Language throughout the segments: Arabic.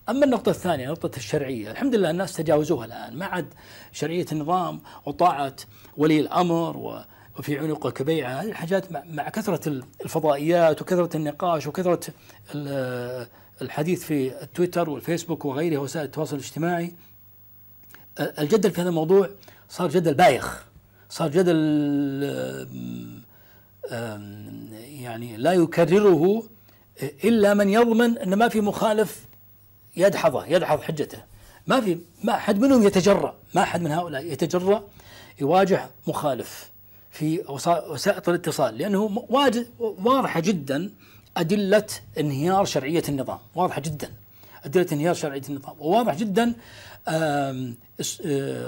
أما النقطة الثانية نقطة الشرعية، الحمد لله الناس تجاوزوها الآن، ما عاد شرعية النظام وطاعة ولي الأمر وفي عنقك بيعة. هذه الحاجات مع كثرة الفضائيات وكثرة النقاش وكثرة الحديث في التويتر والفيسبوك وغيرها وسائل التواصل الاجتماعي، الجدل في هذا الموضوع صار جدل بايخ، صار جدل يعني لا يكرره إلا من يضمن أن ما في مخالف يدحض حجته. ما حد منهم يتجرأ، ما حد من هؤلاء يتجرأ يواجه مخالف في وسائل الاتصال، لأنه واضحة جدا أدلة انهيار شرعية النظام، واضحة جدا أدلة انهيار شرعية النظام، وواضح جدا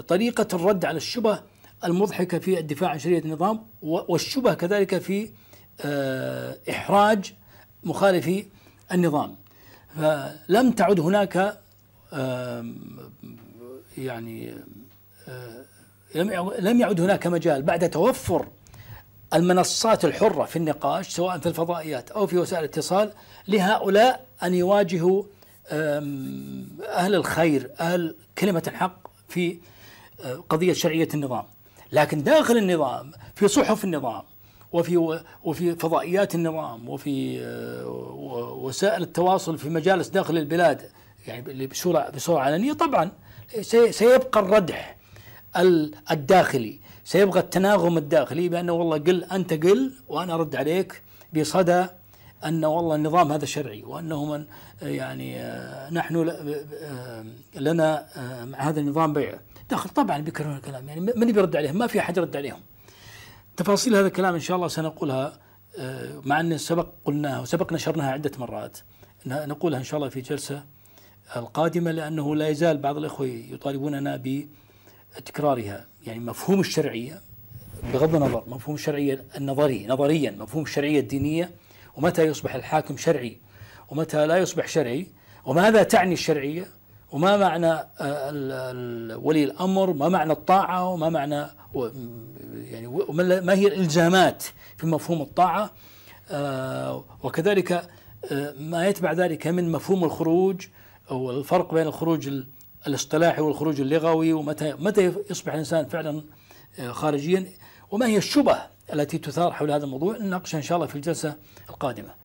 طريقة الرد على الشبه المضحكة في الدفاع عن شرعية النظام، والشبه كذلك في إحراج مخالفي النظام. فلم تعد هناك يعني لم يعد هناك مجال بعد توفر المنصات الحرة في النقاش سواء في الفضائيات أو في وسائل الاتصال لهؤلاء أن يواجهوا أهل الخير، أهل كلمة الحق في قضية شرعية النظام. لكن داخل النظام، في صحف النظام وفي فضائيات النظام وفي وسائل التواصل في مجالس داخل البلاد، يعني بصورة علنية، طبعا سيبقى الردح الداخلي، سيبقى التناغم الداخلي بأنه والله أنت قل وأنا أرد عليك بصدى أن والله النظام هذا شرعي، وأنه من يعني نحن لنا مع هذا النظام بيع داخل. طبعا بيكررون الكلام، يعني من بيرد عليهم؟ ما في أحد يرد عليهم. تفاصيل هذا الكلام إن شاء الله سنقولها، مع أن قلناها وسبق نشرناها عدة مرات، نقولها إن شاء الله في جلسة القادمة، لأنه لا يزال بعض الإخوة يطالبوننا بتكرارها. يعني مفهوم الشرعية بغض النظر، مفهوم الشرعية نظريا مفهوم الشرعية الدينية، ومتى يصبح الحاكم شرعي ومتى لا يصبح شرعي، وماذا تعني الشرعية، وما معنى ولي الأمر، ما معنى الطاعة، وما معنى يعني ما هي الإلزامات في مفهوم الطاعة، وكذلك ما يتبع ذلك من مفهوم الخروج، أو الفرق بين الخروج الاصطلاحي والخروج اللغوي، ومتى يصبح الإنسان فعلا خارجيا، وما هي الشبه التي تثار حول هذا الموضوع. نناقشها إن شاء الله في الجلسة القادمة.